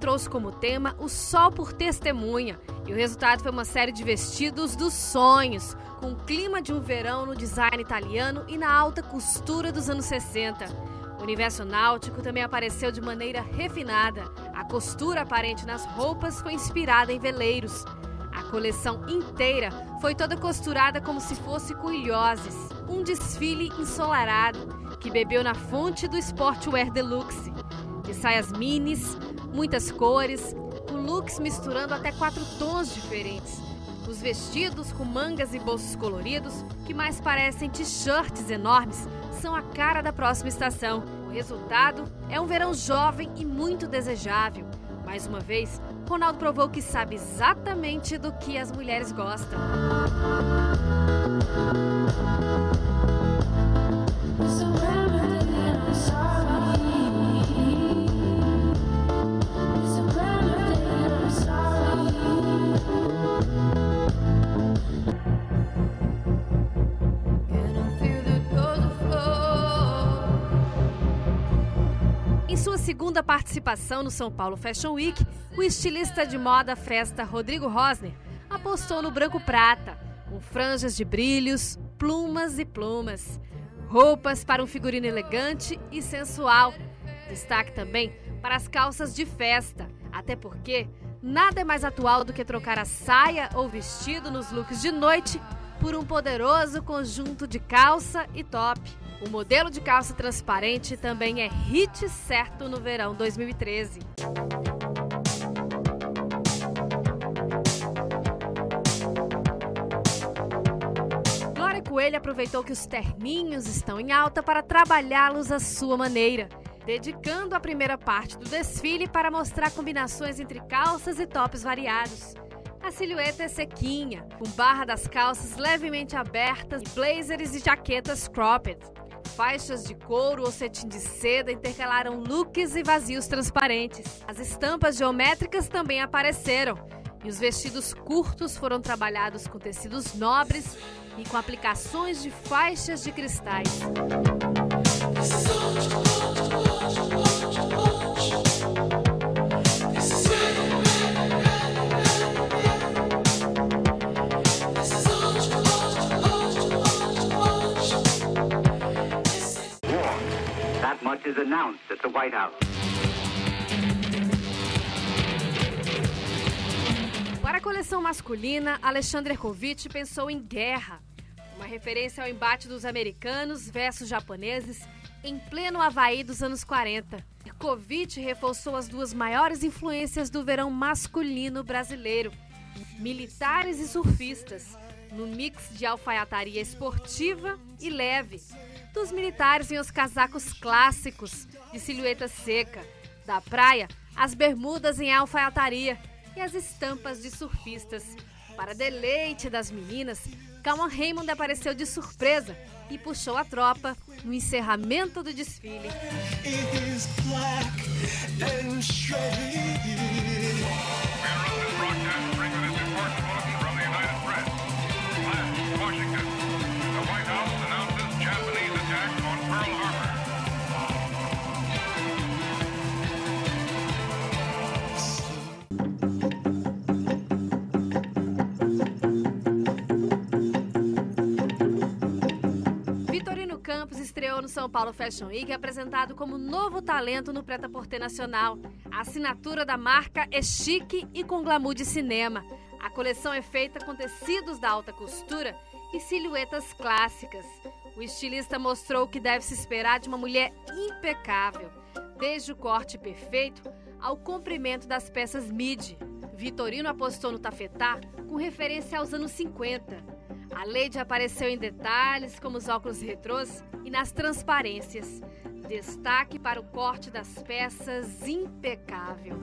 trouxe como tema o sol por testemunha. E o resultado foi uma série de vestidos dos sonhos, com o clima de um verão no design italiano e na alta costura dos anos 60. O universo náutico também apareceu de maneira refinada. A costura aparente nas roupas foi inspirada em veleiros. A coleção inteira foi toda costurada como se fosse com ilhoses. Um desfile ensolarado que bebeu na fonte do sportwear deluxe. De saias minis, muitas cores, com looks misturando até 4 tons diferentes. Os vestidos com mangas e bolsos coloridos, que mais parecem t-shirts enormes, são a cara da próxima estação. O resultado é um verão jovem e muito desejável. Mais uma vez, Ronaldo provou que sabe exatamente do que as mulheres gostam. Em sua segunda participação no São Paulo Fashion Week, o estilista de moda festa Rodrigo Rosner apostou no branco-prata, com franjas de brilhos, plumas e plumas. Roupas para um figurino elegante e sensual. Destaque também para as calças de festa, até porque nada é mais atual do que trocar a saia ou vestido nos looks de noite por um poderoso conjunto de calça e top. O modelo de calça transparente também é hit certo no verão 2013. Glória Coelho aproveitou que os terninhos estão em alta para trabalhá-los à sua maneira, dedicando a primeira parte do desfile para mostrar combinações entre calças e tops variados. A silhueta é sequinha, com barra das calças levemente abertas e blazers e jaquetas cropped. Faixas de couro ou cetim de seda intercalaram looks e vazios transparentes. As estampas geométricas também apareceram e os vestidos curtos foram trabalhados com tecidos nobres e com aplicações de faixas de cristais. Much is announced at the White House. Para a coleção masculina, Alexandre Herkovich pensou em guerra, uma referência ao embate dos americanos versus japoneses em pleno Havaí dos anos 40. Herkovich reforçou as duas maiores influências do verão masculino brasileiro, militares e surfistas, no mix de alfaiataria esportiva e leve. Dos militares vêm os casacos clássicos, de silhueta seca. Da praia, as bermudas em alfaiataria e as estampas de surfistas. Para deleite das meninas, Calma Raymond apareceu de surpresa e puxou a tropa no encerramento do desfile. Vitorino Campos estreou no São Paulo Fashion Week, apresentado como novo talento no prêt-à-porter nacional. A assinatura da marca é chique e com glamour de cinema. A coleção é feita com tecidos da alta costura e silhuetas clássicas. O estilista mostrou o que deve se esperar de uma mulher impecável, desde o corte perfeito ao comprimento das peças midi. Vitorino apostou no tafetá com referência aos anos 50. A Lady apareceu em detalhes como os óculos retrôs e nas transparências. Destaque para o corte das peças impecável.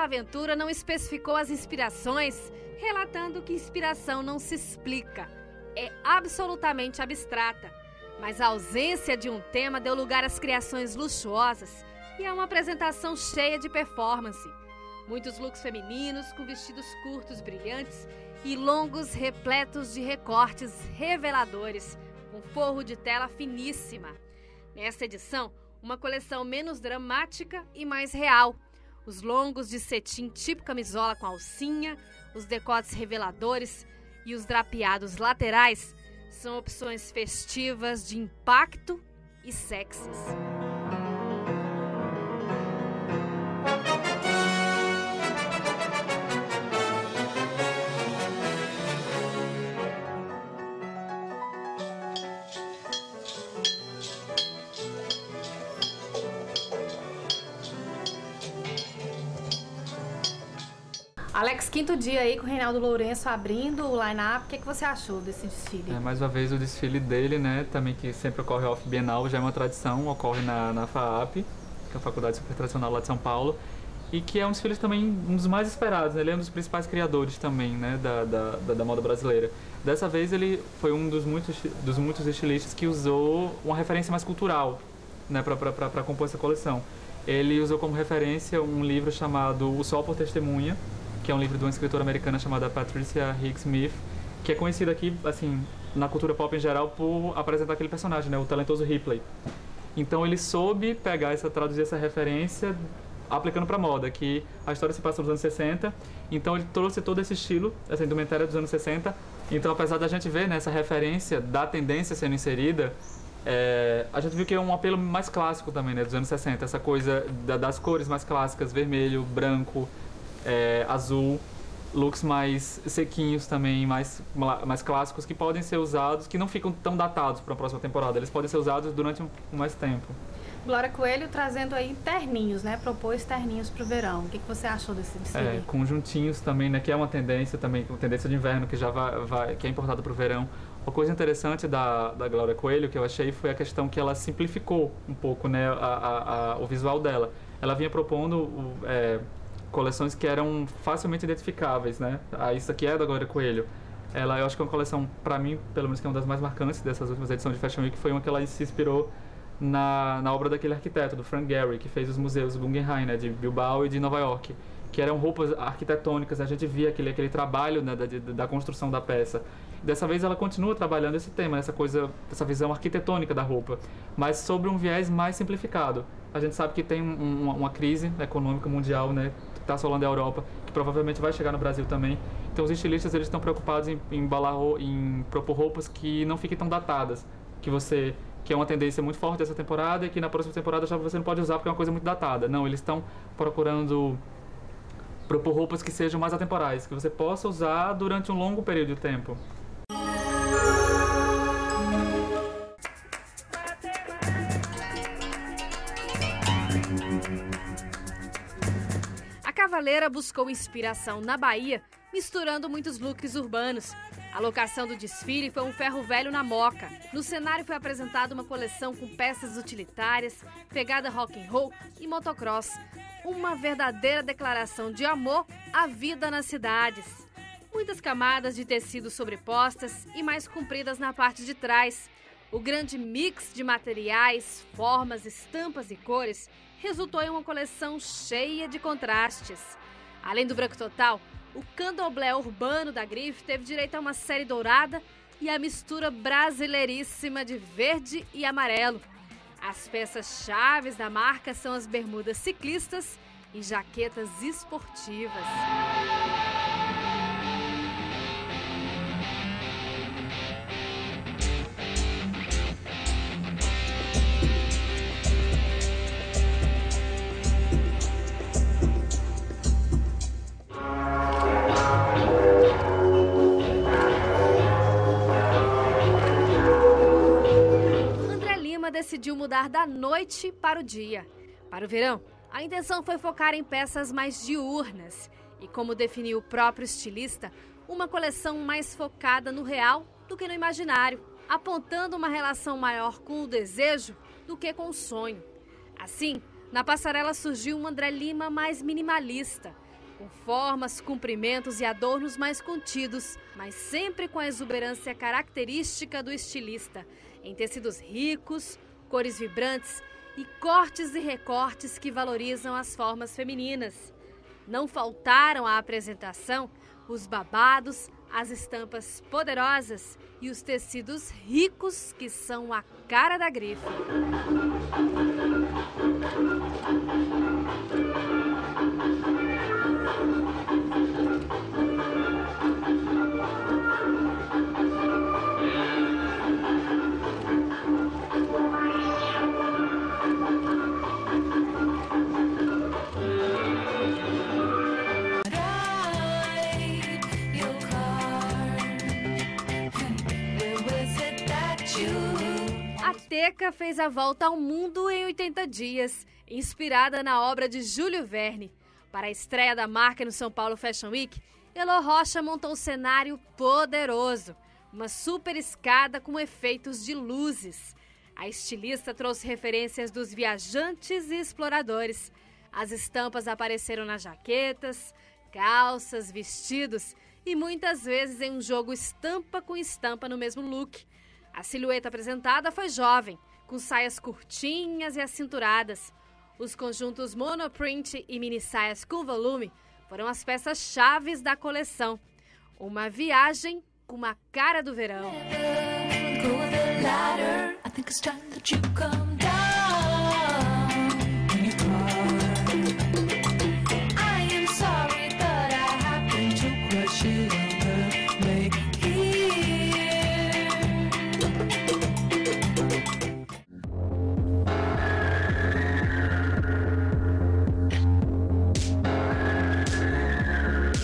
Aventura não especificou as inspirações, relatando que inspiração não se explica. é absolutamente abstrata, mas a ausência de um tema deu lugar às criações luxuosas e a uma apresentação cheia de performance. Muitos looks femininos com vestidos curtos brilhantes e longos repletos de recortes reveladores, com forro de tela finíssima. Nesta edição, uma coleção menos dramática e mais real. Os longos de cetim tipo camisola com alcinha, os decotes reveladores e os drapeados laterais são opções festivas de impacto e sexys. Alex, quinto dia aí com o Reinaldo Lourenço abrindo o line-up. O que você achou desse desfile? Mais uma vez o desfile dele, né, também que sempre ocorre off Bienal, já é uma tradição, ocorre na FAAP, que é a Faculdade Super Tradicional lá de São Paulo, e que é um desfile também um dos mais esperados, né? Ele é um dos principais criadores também, né, da moda brasileira. Dessa vez ele foi um dos muitos estilistas que usou uma referência mais cultural, né, para compor essa coleção. Ele usou como referência um livro chamado O Sol por Testemunha, que é um livro de uma escritora americana chamada Patricia Highsmith Smith, que é conhecida aqui, assim, na cultura pop em geral por apresentar aquele personagem, né, o talentoso Ripley. Então ele soube traduzir essa referência aplicando para moda, que a história se passa nos anos 60, então ele trouxe todo esse estilo, essa indumentária dos anos 60. Então, apesar da gente ver, né, essa referência da tendência sendo inserida, a gente viu que é um apelo mais clássico também, né, dos anos 60, essa coisa das cores mais clássicas, vermelho, branco, azul, looks mais sequinhos também, mais clássicos, que podem ser usados, que não ficam tão datados para a próxima temporada, eles podem ser usados durante mais tempo. Glória Coelho trazendo aí terninhos, né? Propôs terninhos para o verão. O que você achou desse desfile? Conjuntinhos também, né? Que é uma tendência também, uma tendência de inverno que já que é importada para o verão. Uma coisa interessante da Glória Coelho que eu achei foi a questão que ela simplificou um pouco, né, o visual dela. Ela vinha propondo coleções que eram facilmente identificáveis, né? Isso aqui é da Glória Coelho. Eu acho que é uma coleção, para mim, pelo menos que é uma das mais marcantes dessas últimas edições de Fashion Week, foi uma que ela se inspirou na obra daquele arquiteto, do Frank Gehry, que fez os museus Guggenheim, né, de Bilbao e de Nova York, que eram roupas arquitetônicas, a gente via aquele trabalho, né, da construção da peça. Dessa vez ela continua trabalhando esse tema, essa visão arquitetônica da roupa, mas sobre um viés mais simplificado. A gente sabe que tem uma crise econômica mundial, né, que está assolando a Europa, que provavelmente vai chegar no Brasil também. Então os estilistas eles estão preocupados em propor roupas que não fiquem tão datadas, que é uma tendência muito forte dessa temporada e que na próxima temporada já você não pode usar porque é uma coisa muito datada. Não, eles estão procurando propor roupas que sejam mais atemporais, que você possa usar durante um longo período de tempo. A Cavaleira buscou inspiração na Bahia, misturando muitos looks urbanos. A locação do desfile foi um ferro velho na Moca. No cenário foi apresentada uma coleção com peças utilitárias, pegada rock and roll e motocross. Uma verdadeira declaração de amor à vida nas cidades. Muitas camadas de tecido sobrepostas e mais compridas na parte de trás. O grande mix de materiais, formas, estampas e cores resultou em uma coleção cheia de contrastes. Além do branco total, o candomblé urbano da grife teve direito a uma série dourada e a mistura brasileiríssima de verde e amarelo. As peças chaves da marca são as bermudas ciclistas e jaquetas esportivas. Decidiu mudar da noite para o dia. Para o verão, a intenção foi focar em peças mais diurnas e, como definiu o próprio estilista, uma coleção mais focada no real do que no imaginário, apontando uma relação maior com o desejo do que com o sonho. Assim, na passarela surgiu uma André Lima mais minimalista, com formas, comprimentos e adornos mais contidos, mas sempre com a exuberância característica do estilista, em tecidos ricos, cores vibrantes e cortes e recortes que valorizam as formas femininas. Não faltaram à apresentação os babados, as estampas poderosas e os tecidos ricos que são a cara da grife. A Teca fez a volta ao mundo em 80 dias, inspirada na obra de Júlio Verne. Para a estreia da marca no São Paulo Fashion Week, Elô Rocha montou um cenário poderoso, uma super escada com efeitos de luzes. A estilista trouxe referências dos viajantes e exploradores. As estampas apareceram nas jaquetas, calças, vestidos e muitas vezes em um jogo estampa com estampa no mesmo look. A silhueta apresentada foi jovem, com saias curtinhas e acinturadas. Os conjuntos monoprint e mini saias com volume foram as peças-chaves da coleção. Uma viagem com uma cara do verão.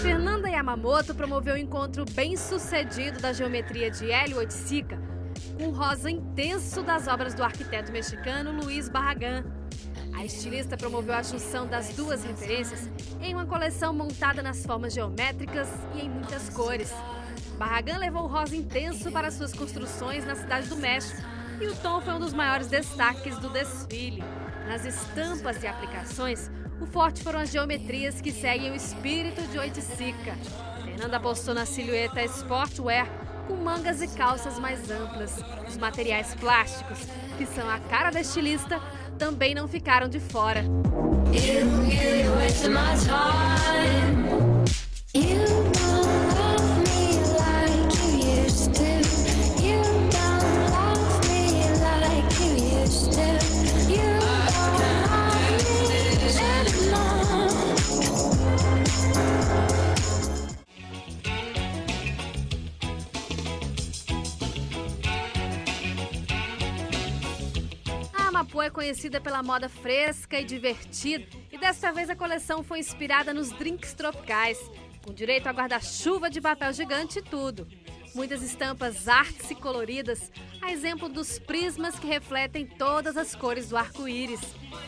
Fernanda Yamamoto promoveu o encontro bem-sucedido da geometria de Hélio Oiticica com o rosa intenso das obras do arquiteto mexicano Luiz Barragán. A estilista promoveu a junção das duas referências em uma coleção montada nas formas geométricas e em muitas cores. Barragán levou o rosa intenso para suas construções na Cidade do México e o tom foi um dos maiores destaques do desfile. Nas estampas e aplicações, o forte foram as geometrias que seguem o espírito de Oiticica. Fernanda apostou na silhueta sportwear com mangas e calças mais amplas. Os materiais plásticos, que são a cara da estilista, também não ficaram de fora. Amapu é conhecida pela moda fresca e divertida e desta vez a coleção foi inspirada nos drinks tropicais, com direito a guarda-chuva de papel gigante e tudo. Muitas estampas artes e coloridas, a exemplo dos prismas que refletem todas as cores do arco-íris.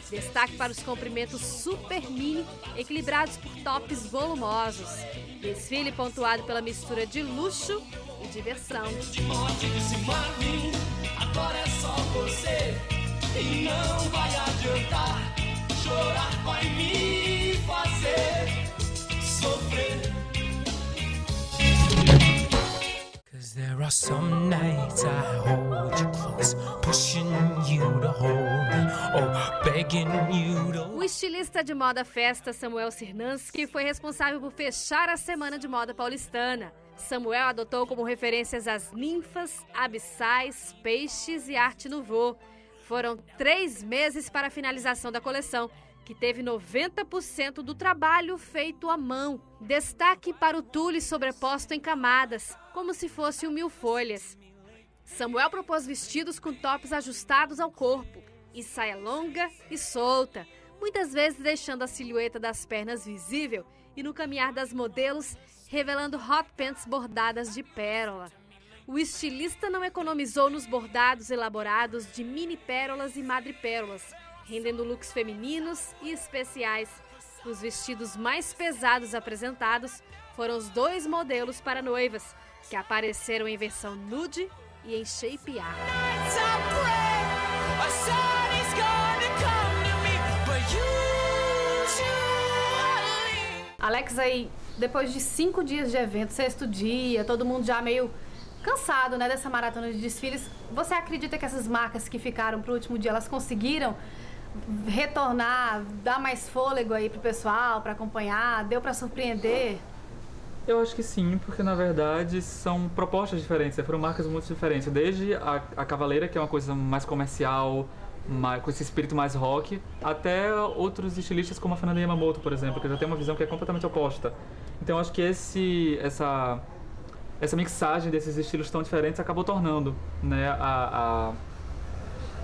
Destaque para os comprimentos super mini, equilibrados por tops volumosos. Desfile pontuado pela mistura de luxo e diversão. Agora é só você. E não vai adiantar, chorar vai me fazer sofrer. 'Cause there are some nights I hold you close, pushing you to hold me, or begging you to... O estilista de moda festa Samuel Sirnansky foi responsável por fechar a Semana de Moda Paulistana. Samuel adotou como referências as ninfas, abissais, peixes e arte nouveau. Foram 3 meses para a finalização da coleção, que teve 90% do trabalho feito à mão. Destaque para o tule sobreposto em camadas, como se fosse um milfolhas. Samuel propôs vestidos com tops ajustados ao corpo e saia longa e solta, muitas vezes deixando a silhueta das pernas visível e no caminhar das modelos, revelando hot pants bordadas de pérola. O estilista não economizou nos bordados elaborados de mini pérolas e madrepérolas, rendendo looks femininos e especiais. Os vestidos mais pesados apresentados foram os 2 modelos para noivas, que apareceram em versão nude e em shape A. Alex Alex, aí, depois de 5 dias de evento, 6º dia, todo mundo já meio cansado, né, dessa maratona de desfiles, você acredita que essas marcas que ficaram pro último dia, elas conseguiram retornar, dar mais fôlego aí pro pessoal, para acompanhar? Deu para surpreender? Eu acho que sim, porque na verdade são propostas diferentes, foram marcas muito diferentes. Desde a Cavaleira, que é uma coisa mais comercial, com esse espírito mais rock, até outros estilistas como a Fernanda Yamamoto, por exemplo, que já tem uma visão que é completamente oposta. Então eu acho que essa mixagem desses estilos tão diferentes acabou tornando, né,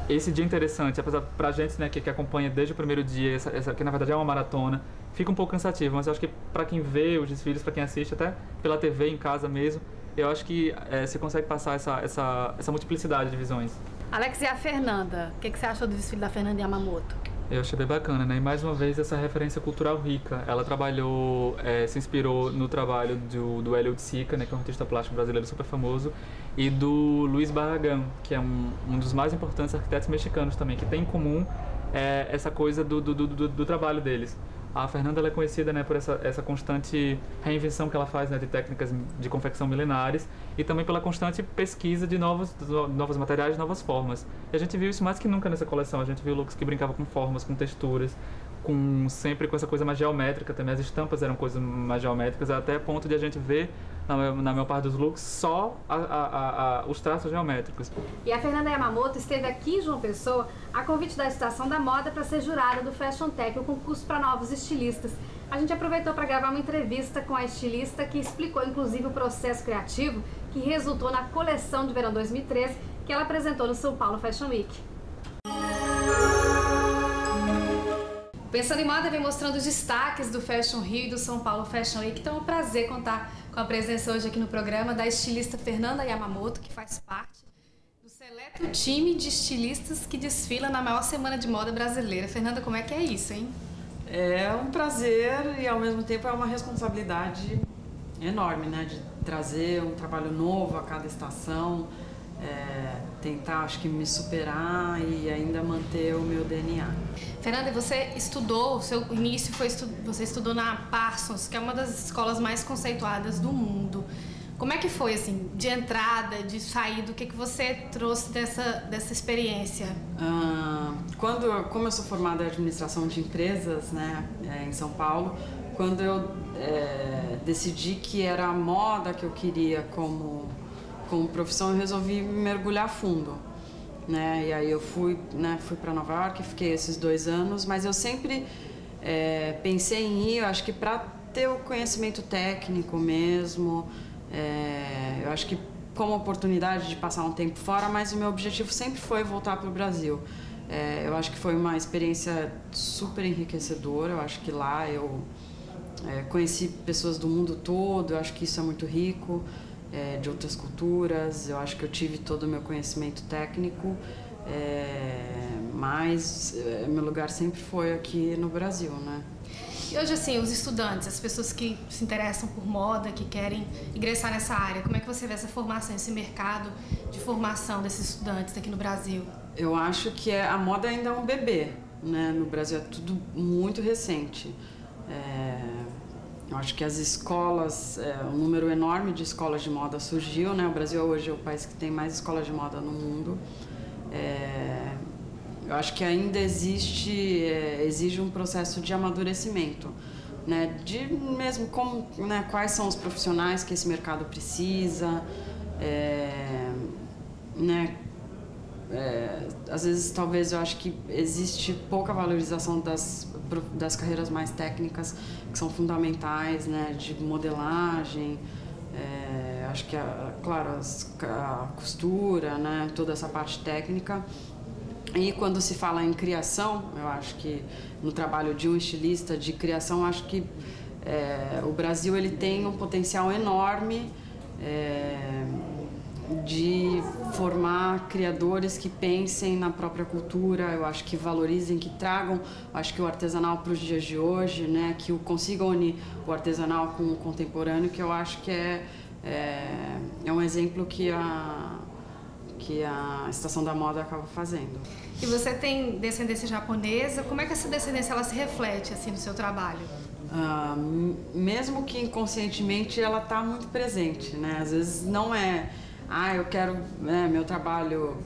esse dia interessante. Apesar pra gente, né, que acompanha desde o primeiro dia, que na verdade é uma maratona, fica um pouco cansativo, mas eu acho que para quem vê os desfiles, para quem assiste até pela TV em casa mesmo, eu acho que você consegue passar essa multiplicidade de visões. Alex, e a Fernanda? O que você achou do desfile da Fernanda Yamamoto? Eu achei bem bacana, né? E mais uma vez essa referência cultural rica. Ela trabalhou, se inspirou no trabalho do Hélio de Sica, né, que é um artista plástico brasileiro super famoso, e do Luiz Barragán, que é um dos mais importantes arquitetos mexicanos também, que tem em comum essa coisa do trabalho deles. A Fernanda, ela é conhecida, né, por essa constante reinvenção que ela faz, né, de técnicas de confecção milenares, e também pela constante pesquisa de novos materiais, novas formas. E a gente viu isso mais que nunca nessa coleção. A gente viu looks que brincavam com formas, com texturas, sempre com essa coisa mais geométrica também. As estampas eram coisas mais geométricas, até ponto de a gente ver, na maior parte dos looks, só os traços geométricos. E a Fernanda Yamamoto esteve aqui em João Pessoa a convite da Estação da Moda para ser jurada do Fashion Tech, o concurso para novos estilistas. A gente aproveitou para gravar uma entrevista com a estilista que explicou inclusive o processo criativo que resultou na coleção de verão 2013 que ela apresentou no São Paulo Fashion Week. Pensando em Moda vem mostrando os destaques do Fashion Rio e do São Paulo Fashion Week. Então é um prazer contar com a presença hoje aqui no programa da estilista Fernanda Yamamoto, que faz parte do seleto time de estilistas que desfila na maior semana de moda brasileira. Fernanda, como é que é isso, hein? É um prazer e ao mesmo tempo é uma responsabilidade enorme, né? De trazer um trabalho novo a cada estação, tentar, acho que, me superar e ainda manter o meu DNA. Fernanda, você estudou, o seu início foi você estudou na Parsons, que é uma das escolas mais conceituadas do mundo. Como é que foi, assim, de entrada, de saída, o que você trouxe dessa experiência? Como eu sou formada em administração de empresas, né, em São Paulo, quando eu decidi que era a moda que eu queria como profissão, eu resolvi mergulhar fundo, né? E aí eu fui para Nova York, fiquei esses 2 anos, mas eu sempre pensei em ir, eu acho que para ter o conhecimento técnico mesmo, eu acho que como oportunidade de passar um tempo fora, mas o meu objetivo sempre foi voltar para o Brasil. Eu acho que foi uma experiência super enriquecedora, eu acho que lá eu conheci pessoas do mundo todo, eu acho que isso é muito rico, de outras culturas, eu acho que eu tive todo o meu conhecimento técnico, mas meu lugar sempre foi aqui no Brasil, né? E hoje, assim, os estudantes, as pessoas que se interessam por moda, que querem ingressar nessa área, como é que você vê essa formação, esse mercado de formação desses estudantes aqui no Brasil? Eu acho que a moda ainda é um bebê, né? No Brasil é tudo muito recente. Eu acho que as escolas, um número enorme de escolas de moda surgiu, né? O Brasil hoje é o país que tem mais escolas de moda no mundo. Eu acho que ainda exige um processo de amadurecimento, né? De mesmo como, né, quais são os profissionais que esse mercado precisa, né? Às vezes, talvez, eu acho que existe pouca valorização das carreiras mais técnicas, que são fundamentais, né, de modelagem, acho que, claro, a costura, né, toda essa parte técnica. E quando se fala em criação, eu acho que no trabalho de um estilista de criação, eu acho que o Brasil ele tem um potencial enorme de formar criadores que pensem na própria cultura, eu acho que valorizem, que tragam, acho que o artesanal para os dias de hoje, né, que consigam unir o artesanal com o contemporâneo, que eu acho que é um exemplo que a Estação da Moda acaba fazendo. E você tem descendência japonesa, como é que essa descendência ela se reflete assim no seu trabalho? mesmo que inconscientemente ela está muito presente, né? Às vezes não é, eu quero, né, meu trabalho,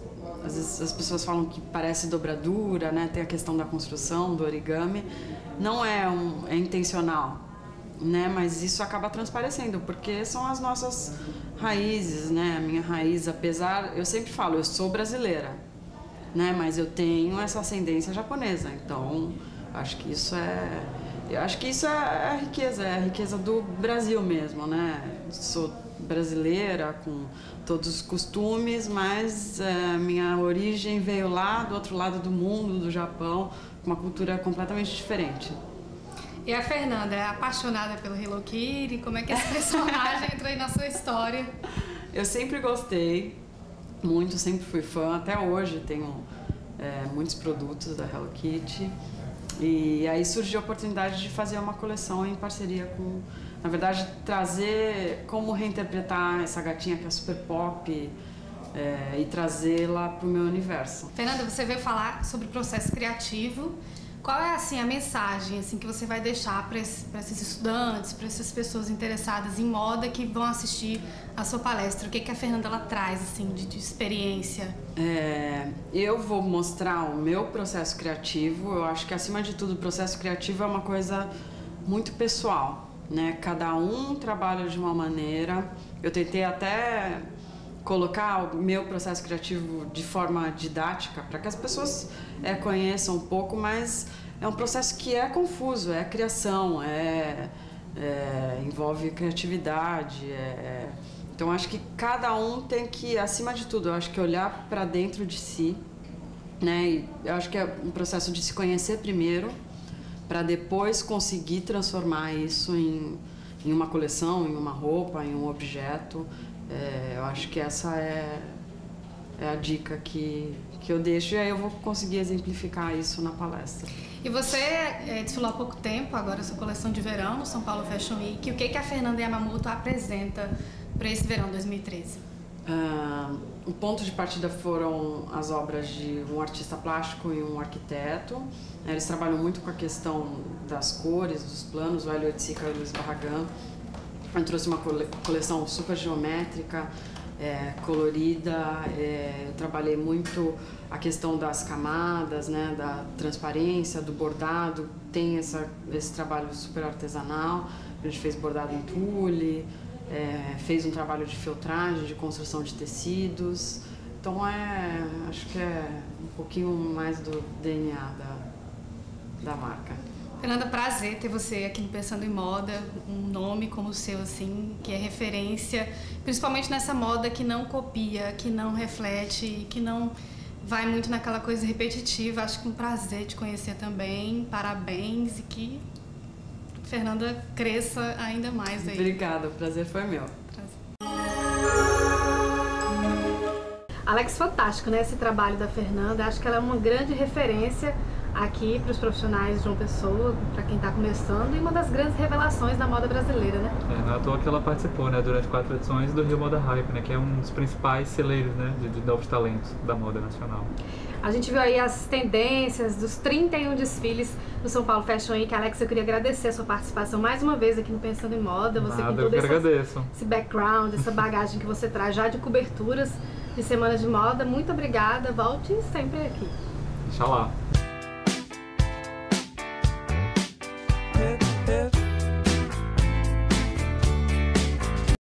às vezes as pessoas falam que parece dobradura, né? Tem a questão da construção, do origami, não é intencional, né? Mas isso acaba transparecendo, porque são as nossas raízes, né? A minha raiz, apesar, eu sempre falo, eu sou brasileira, né? Mas eu tenho essa ascendência japonesa, então acho que isso é a riqueza do Brasil mesmo, né? Sou brasileira com todos os costumes, mas minha origem veio lá do outro lado do mundo, do Japão, com uma cultura completamente diferente. E a Fernanda é apaixonada pelo Hello Kitty? Como é que esse personagem entrou aí na sua história? Eu sempre gostei muito, sempre fui fã, até hoje tenho muitos produtos da Hello Kitty. E aí surgiu a oportunidade de fazer uma coleção em parceria com, na verdade, trazer como reinterpretar essa gatinha que é super pop e trazê-la para o meu universo. Fernanda, você veio falar sobre o processo criativo. Qual é assim a mensagem assim que você vai deixar para esses estudantes, para essas pessoas interessadas em moda que vão assistir a sua palestra? O que a Fernanda ela traz assim de experiência? Eu vou mostrar o meu processo criativo. Eu acho que acima de tudo o processo criativo é uma coisa muito pessoal, né? Cada um trabalha de uma maneira. Eu tentei até colocar o meu processo criativo de forma didática para que as pessoas conheçam um pouco, mas é um processo que é confuso, é criação, envolve criatividade, então acho que cada um tem que, acima de tudo, eu acho que olhar para dentro de si, né? E eu acho que é um processo de se conhecer primeiro, para depois conseguir transformar isso em uma coleção, em uma roupa, em um objeto. Eu acho que essa é a dica que eu deixo, e aí eu vou conseguir exemplificar isso na palestra. E você desfilou há pouco tempo, agora a sua coleção de verão no São Paulo Fashion Week. O que a Fernanda Yamamoto apresenta para esse verão 2013? O ponto de partida foram as obras de um artista plástico e um arquiteto. Eles trabalham muito com a questão das cores, dos planos, o Hélio Oiticica e o Luiz Barragán. Eu trouxe uma coleção super geométrica, colorida. Eu trabalhei muito a questão das camadas, né, da transparência, do bordado. Tem esse trabalho super artesanal. A gente fez bordado em tule, fez um trabalho de filtragem, de construção de tecidos. Então acho que é um pouquinho mais do DNA da marca. Fernanda, prazer ter você aqui no Pensando em Moda, um nome como o seu, assim, que é referência, principalmente nessa moda que não copia, que não reflete, que não vai muito naquela coisa repetitiva. Acho que é um prazer te conhecer também, parabéns, e que Fernanda cresça ainda mais aí. Obrigada, o prazer foi meu. Alex, fantástico, né, esse trabalho da Fernanda. Acho que ela é uma grande referência aqui para os profissionais de João Pessoa, para quem está começando, e uma das grandes revelações da moda brasileira, né? Não é à toa que ela participou, né, durante 4 edições do Rio Moda Hype, né, que é um dos principais celeiros, né, de novos talentos da moda nacional. A gente viu aí as tendências dos 31 desfiles do São Paulo Fashion Week. Alex, eu queria agradecer a sua participação mais uma vez aqui no Pensando em Moda. Você com todo esse background, essa bagagem que você traz já de coberturas de Semana de Moda. Muito obrigada, volte sempre aqui. Inxalá.